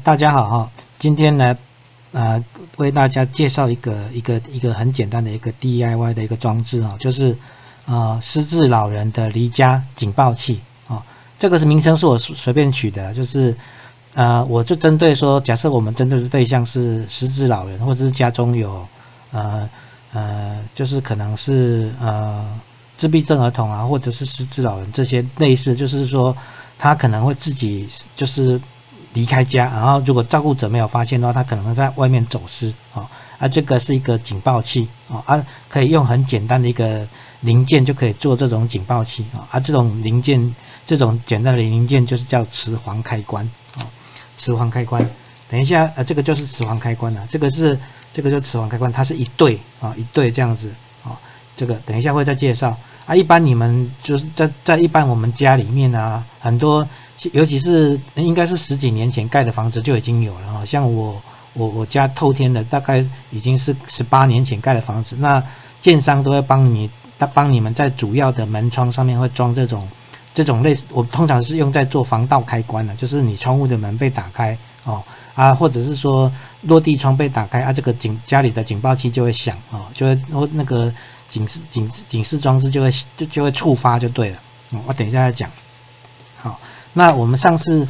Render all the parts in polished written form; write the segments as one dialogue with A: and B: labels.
A: 大家好哈，今天呢，为大家介绍一个很简单的一个 DIY 的一个装置哈，就是失智老人的离家警报器啊。这个名称是我随便取的，就是我就针对说，假设我们针对的对象是失智老人，或者是家中有就是可能是自闭症儿童啊，或者是失智老人这些类似，就是说他可能会自己就是离开家，然后如果照顾者没有发现的话，他可能会在外面走失这个是一个警报器可以用很简单的一个零件就可以做这种警报器这种零件，这种简单的零件就是叫磁环开关磁环开关。等一下这个就是磁环开关这个就是磁环开关，它是一对一对这样子这个等一下会再介绍一般你们就是在一般我们家里面很多，尤其是应该是10几年前盖的房子就已经有了像我家透天的大概已经是18年前盖的房子，那建商都会帮你们在主要的门窗上面会装这种类似，我通常是用在做防盗开关的，就是你窗户的门被打开或者是说落地窗被打开这个家里的警报器就会响就会那个警示装置就会触发就对了我等一下再讲。好，那我们上次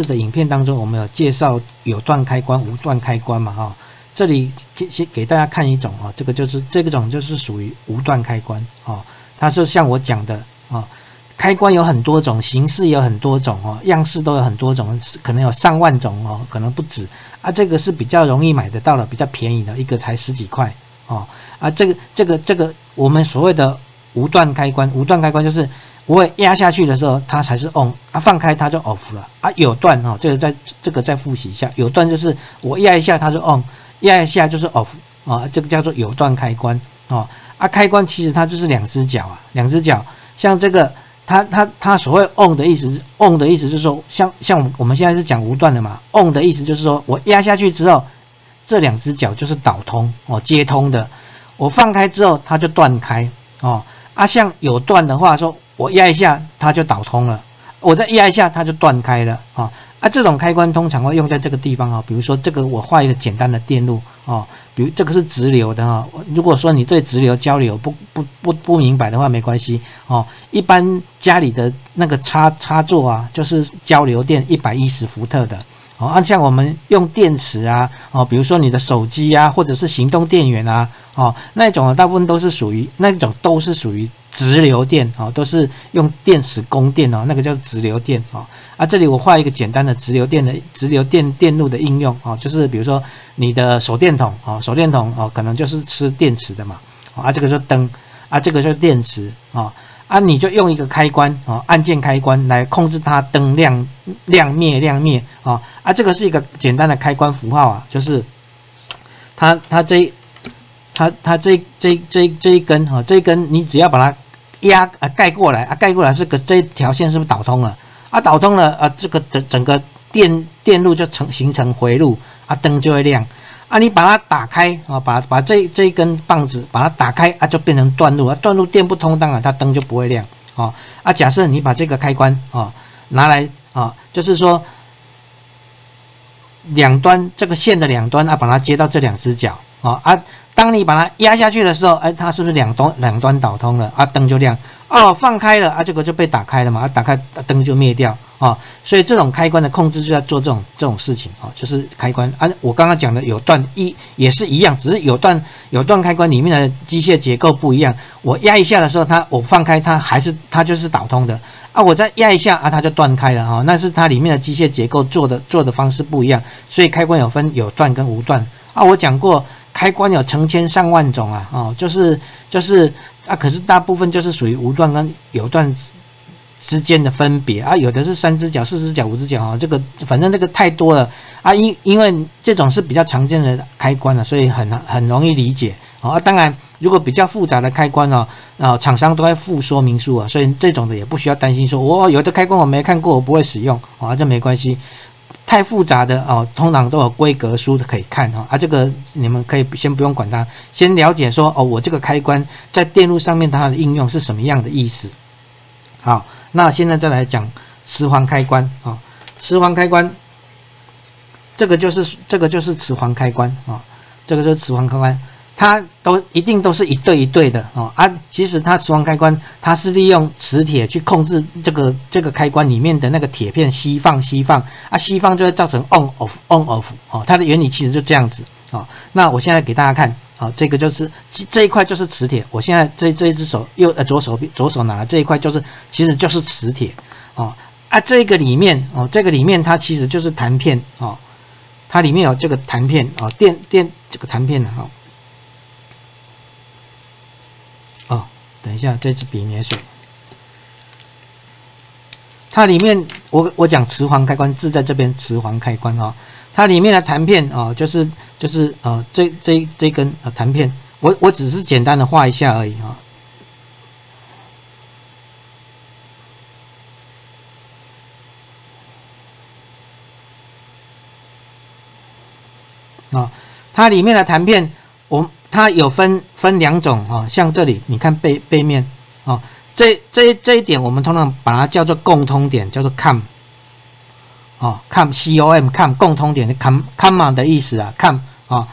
A: 的影片当中，我们有介绍有段开关、无段开关嘛这里先给大家看一种这个种就是属于无段开关它是像我讲的开关有很多种，形式有很多种样式都有很多种，可能有上万种可能不止这个是比较容易买得到的，比较便宜的，一个才10几块这个我们所谓的无段开关，无段开关就是我压下去的时候它才是 on 放开它就 off 了有段这个再复习一下，有段就是我压一下它就 on， 压一下就是 off 这个叫做有段开关开关其实它就是两只脚像这个它所谓 on 的意思就是说，像我们现在是讲无段的嘛 ，on 的意思就是说我压下去之后，这两只脚就是导通接通的，我放开之后它就断开像有段的话说，我压一下它就导通了，我再压一下它就断开了这种开关通常会用在这个地方比如说这个我画一个简单的电路比如这个是直流的如果说你对直流交流不明白的话没关系一般家里的那个插座就是交流电110伏特的像我们用电池比如说你的手机或者是行动电源那种大部分都是属于直流电都是用电池供电那个叫直流电这里我画一个简单的直流电路的应用就是比如说你的手电筒可能就是吃电池的嘛这个就灯这个就是电池你就用一个开关按键开关来控制它灯亮灭这个是一个简单的开关符号就是它这一根你只要把它盖过来盖过来是这一条线是不是导通了导通了这个整个电路就形成回路灯就会亮你把它打开把这一根棒子把它打开就变成断路断路电不通，当然它灯就不会亮假设你把这个开关拿来就是说两端这个线的两端把它接到这两只脚当你把它压下去的时候它是不是两端导通了灯就亮放开了这个就被打开了嘛打开灯就灭掉所以这种开关的控制就在做这种事情就是开关我刚刚讲的有段也是一样，只是有段开关里面的机械结构不一样，我压一下的时候我放开它就是导通的我再压一下它就断开了那是它里面的机械结构做的方式不一样，所以开关有分有段跟无段我讲过开关有成千上万种就是可是大部分就是属于无段跟有段之间的分别有的是3只脚、4只脚、5只脚这个反正这个太多了因为这种是比较常见的开关所以很容易理解当然如果比较复杂的开关厂商都会附说明书所以这种的也不需要担心说我有的开关我没看过我不会使用这没关系。太复杂的通常都有规格书可以看这个你们可以先不用管它，先了解说我这个开关在电路上面它的应用是什么样的意思。好，那现在再来讲磁环开关磁环开关这个就是磁环开关啊，这个就是磁环开关，它一定都是一对一对的哦啊。其实它磁环开关它是利用磁铁去控制这个开关里面的那个铁片吸放啊，吸放就会造成 on off 哦，它的原理其实就这样子哦。那我现在给大家看。好，这个就是这一块就是磁铁。我现在这一只手左手拿的这一块其实就是磁铁哦啊。这个里面它其实就是弹片哦，它里面有这个弹片哦，电这个弹片的哈哦。等一下，这支笔灭水。它里面我讲磁环开关字在这边，磁环开关哦。它里面的弹片哦，就是这根弹片，我只是简单的画一下而已啊。它里面的弹片，它有分两种啊，像这里你看背面哦，这一点我们通常把它叫做共通点，叫做 COM。哦 ，COM 共通点的 common 的意思啊 ，com 啊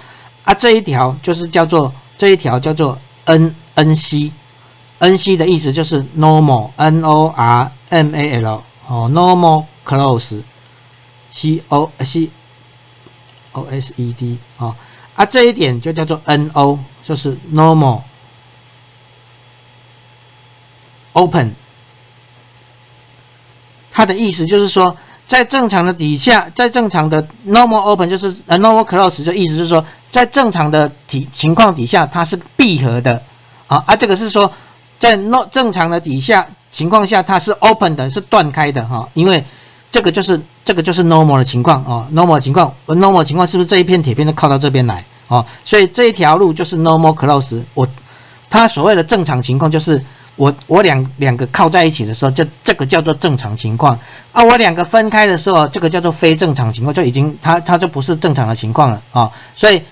A: 这一条叫做 NC 的意思就是 normal normal 哦 normal close cosed 哦啊这一点就叫做 NO 就是 normal open， 它的意思就是说。在正常的底下，在正常的 normal open 就是normal close， 就意思是说，在正常的情况底下，它是闭合的啊。这个是说，在正常的情况下，它是 open 的，是断开的哈。因为这个就是 normal 的情况哦 ，normal 情况是不是这一片铁片都靠到这边来哦？所以这一条路就是 normal close。它所谓的正常情况就是。我两个靠在一起的时候，这个叫做正常情况啊。我两个分开的时候，这个叫做非正常情况，就已经它就不是正常的情况了啊。所以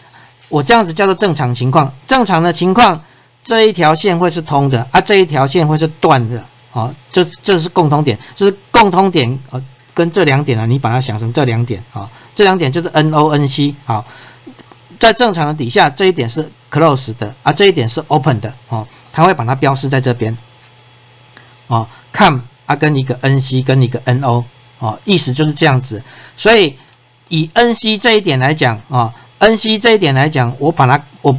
A: 我这样子叫做正常情况。正常的情况，这一条线会是通的啊，这一条线会是断的啊。这是共通点，就是共通点跟这两点啊，你把它想成这两点啊，这两点就是 NO、NC 好。在正常的底下，这一点是 close 的啊，这一点是 open 的哦，它会把它标示在这边哦 ，com 啊跟一个 NC 跟一个 NO 哦，意思就是这样子。所以以 NC 这一点来讲啊 ，NC 这一点来讲，我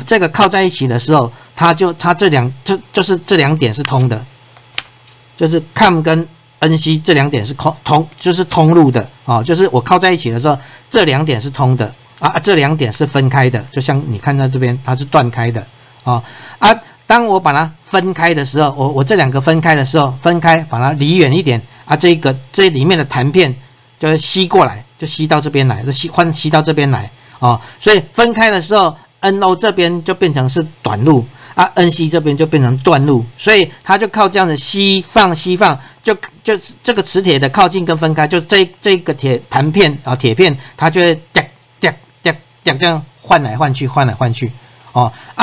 A: 这个靠在一起的时候，它这两点是通的，就是 com 跟 NC 这两点是就是通路的啊，就是我靠在一起的时候，这两点是通的。这两点是分开的，就像你看到这边，它是断开的当我把它分开的时候，我这两个分开的时候，把它离远一点这里面的弹片就会吸过来，就吸到这边来，吸到这边来所以分开的时候 ，NO 这边就变成是短路NC 这边就变成断路，所以它就靠这样的吸放，就这个磁铁的靠近跟分开，就这个弹片铁片，它就会这样换来换去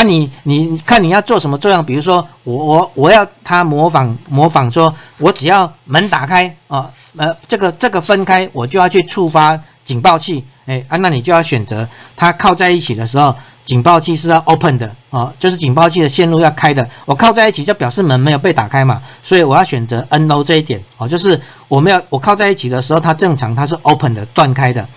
A: 你看你要做什么作用，比如说我要它模仿说，我只要门打开这个分开，我就要去触发警报器，那你就要选择它靠在一起的时候，警报器是要 open 的就是警报器的线路要开的。我靠在一起就表示门没有被打开嘛，所以我要选择 NO 这一点就是我靠在一起的时候，它正常它是 open 的断开的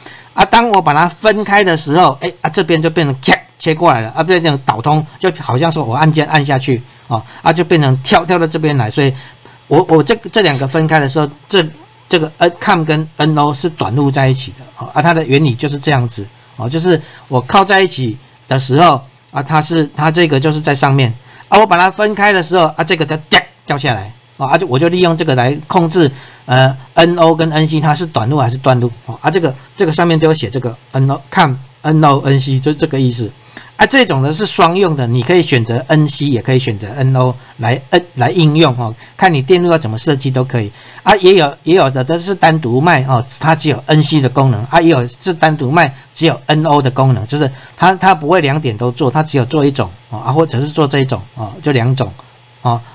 A: 当我把它分开的时候，这边就变成切过来了变成导通，就好像说我按键按下去就变成跳到这边来，所以我这两个分开的时候，这个com 跟 NO 是短路在一起的它的原理就是这样子就是我靠在一起的时候它这个就是在上面我把它分开的时候这个它掉下来我就利用这个来控制NO 跟 NC 它是短路还是断路这个上面都有写这个 com NO NC 就是这个意思这种呢是双用的，你可以选择 NC 也可以选择 NO 来应用看你电路要怎么设计都可以也有的是单独卖它只有 NC 的功能也有是单独卖只有 NO 的功能，就是它不会两点都做，它只有做一种或者是做这一种就两种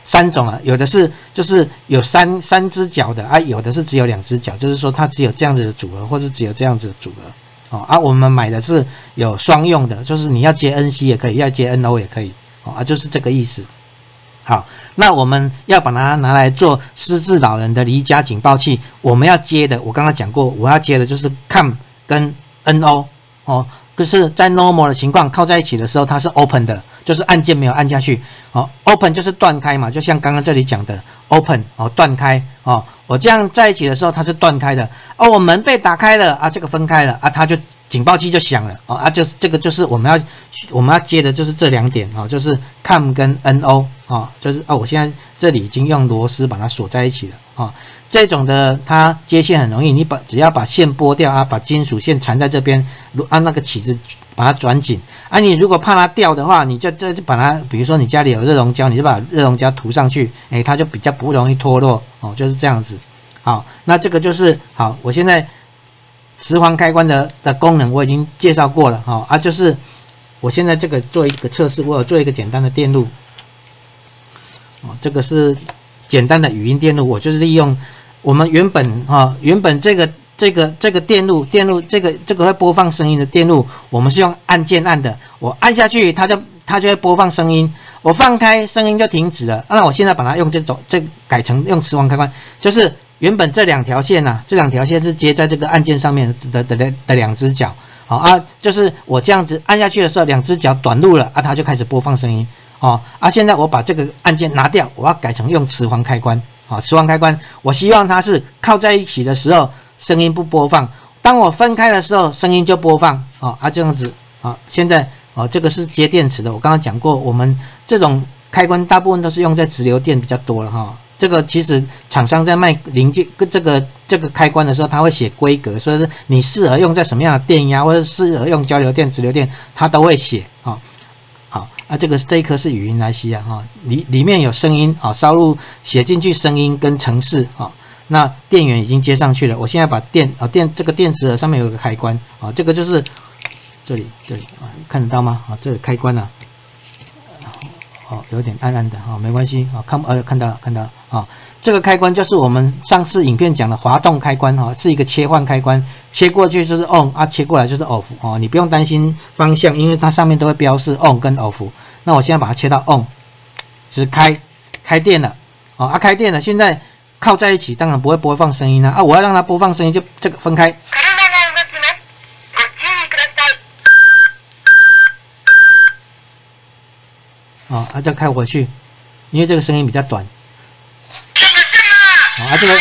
A: 三种有的是就是有三只脚的有的是只有两只脚，就是说它只有这样子的组合，或是只有这样子的组合我们买的是有双用的，就是你要接 NC 也可以，要接 NO 也可以，就是这个意思。好，那我们要把它拿来做失智老人的离家警报器，我们要接的，我刚刚讲过，我要接的就是 COM 跟 NO 就是在 normal 的情况靠在一起的时候，它是 open 的，就是按键没有按下去。open 就是断开嘛，就像刚刚这里讲的 open 断开我这样在一起的时候它是断开的我门被打开了这个分开了它就警报器就响了就是这个就是我们要接的就是这两点就是 COM 跟 NO 就是我现在这里已经用螺丝把它锁在一起了这种的它接线很容易，你只要把线拨掉把金属线缠在这边，按那个起子把它转紧你如果怕它掉的话，你就把它，比如说你家里有热熔胶，你就把热熔胶涂上去，它就比较不容易脱落就是这样子。好，那这个就是好，我现在磁环开关的功能我已经介绍过了就是我现在这个做一个测试，我有做一个简单的电路这个是简单的语音电路，我就是利用我们原本这个电路这个会播放声音的电路，我们是用按键按的，我按下去它就会播放声音，我放开声音就停止了。那我现在把它用改成用磁环开关，就是原本这两条线这两条线是接在这个按键上面的两只脚就是我这样子按下去的时候，两只脚短路了它就开始播放声音现在我把这个按键拿掉，我要改成用磁环开关磁环开关，我希望它是靠在一起的时候声音不播放，当我分开的时候声音就播放这样子现在这个是接电池的，我刚刚讲过，我们这种开关大部分都是用在直流电比较多了这个其实厂商在卖零件这个开关的时候，他会写规格，所以是你适合用在什么样的电压，或者适合用交流电、直流电，他都会写好这一颗是语音 IC 里面有声音烧入写进去声音跟程式那电源已经接上去了，我现在把这个电池盒上面有一个开关这个就是这里看得到吗这个开关有点暗暗的没关系看到这个开关就是我们上次影片讲的滑动开关是一个切换开关，切过去就是 on 切过来就是 off 你不用担心方向，因为它上面都会标示 on 跟 off。那我现在把它切到 on， 就是开电了开电了，现在靠在一起当然不会播放声音我要让它播放声音就这个分开再开回去，因为这个声音比较短这个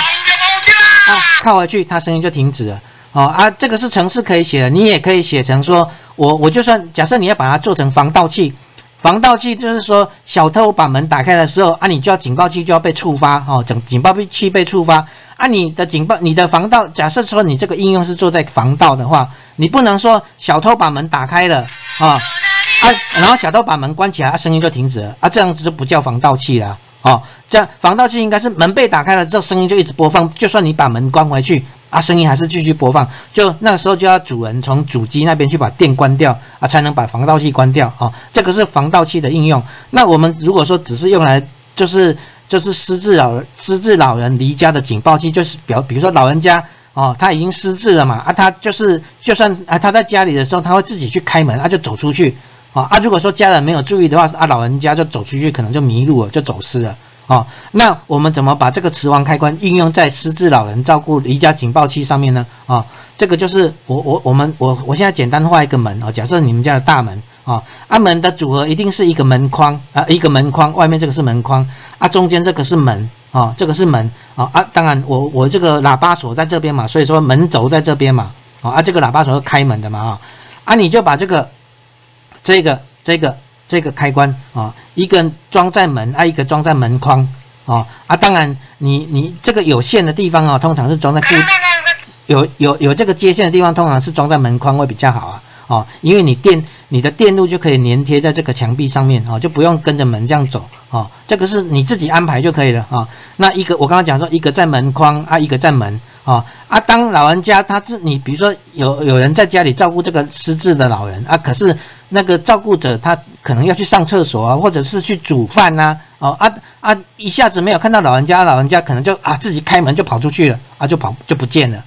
A: 靠回去它声音就停止了这个是程式可以写的，你也可以写成说我就算假设你要把它做成防盗器，防盗器就是说小偷把门打开的时候你就要警报器就要被触发警报器被触发你的防盗，假设说你这个应用是做在防盗的话，你不能说小偷把门打开了然后小偷把门关起来声音就停止了这样子就不叫防盗器了这样防盗器应该是门被打开了之后声音就一直播放，就算你把门关回去声音还是继续播放，就那个时候就要主人从主机那边去把电关掉才能把防盗器关掉这个是防盗器的应用。那我们如果说只是用来就是失智老人离家的警报器，就是比如说老人家他已经失智了嘛他就算他在家里的时候他会自己去开门就走出去如果说家人没有注意的话老人家就走出去可能就迷路了，就走失了那我们怎么把这个磁环开关应用在失智老人照顾离家警报器上面呢这个就是我现在简单画一个门假设你们家的大门门的组合一定是一个门框一个门框，外面这个是门框中间这个是门这个是门当然我这个喇叭锁在这边嘛，所以说门轴在这边嘛这个喇叭锁是开门的嘛你就把这个开关一个装在门一个装在门框当然你这个有线的地方通常是装在有这个接线的地方通常是装在门框会比较好因为你的电路就可以粘贴在这个墙壁上面就不用跟着门这样走这个是你自己安排就可以了那我刚刚讲说一个在门框一个在门当老人家你比如说有人在家里照顾这个失智的老人可是那个照顾者他可能要去上厕所或者是去煮饭一下子没有看到老人家可能就自己开门就跑出去了就不见了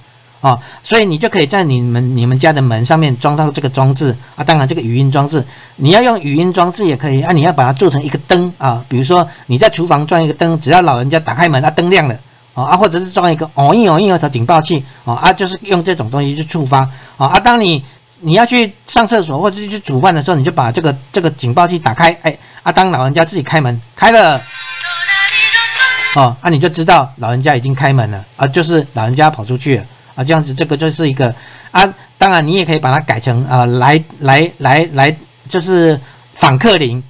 A: 哦，所以你就可以在你们家的门上面装上这个装置啊。当然，这个语音装置你要用语音装置也可以啊，你要把它做成一个灯啊，比如说你在厨房装一个灯，只要老人家打开门，啊灯亮了。或者是装一个的警报器就是用这种东西去触发当你要去上厕所或者去煮饭的时候，你就把这个警报器打开，当老人家自己开门开了你就知道老人家已经开门了就是老人家跑出去了这样子这个就是一个当然你也可以把它改成来就是访客铃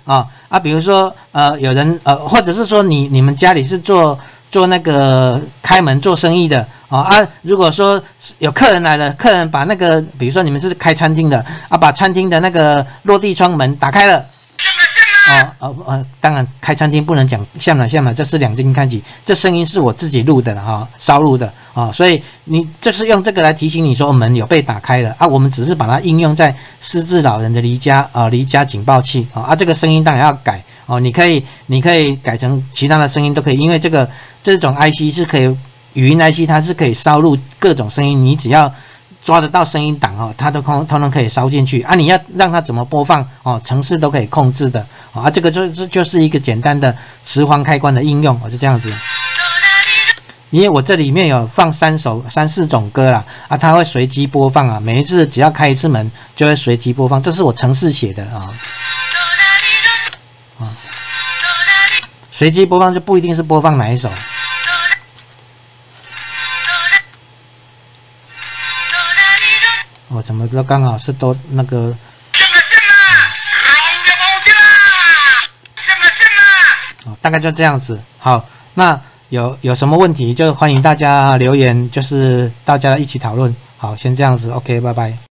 A: 比如说有人或者是说你们家里是做那个开门做生意的如果说有客人来了，客人把那个比如说你们是开餐厅的把餐厅的那个落地窗门打开了当然开餐厅不能讲像了，这是两斤看齐，这声音是我自己录的烧录的所以你就是用这个来提醒你说门有被打开了我们只是把它应用在失智老人的离家警报器这个声音当然要改你可以改成其他的声音都可以，因为这种 IC 是可以语音 IC， 它是可以烧录各种声音，你只要抓得到声音档它都通通可以烧进去你要让它怎么播放程式都可以控制的这个就是一个简单的磁环开关的应用就这样子。因为我这里面有放3、4种歌啦它会随机播放每一次只要开一次门就会随机播放，这是我程式写的随机播放就不一定是播放哪一首。怎么都刚好是都那个。大概就这样子。好，那有什么问题就欢迎大家留言，就是大家一起讨论。好，先这样子 ，OK， 拜拜。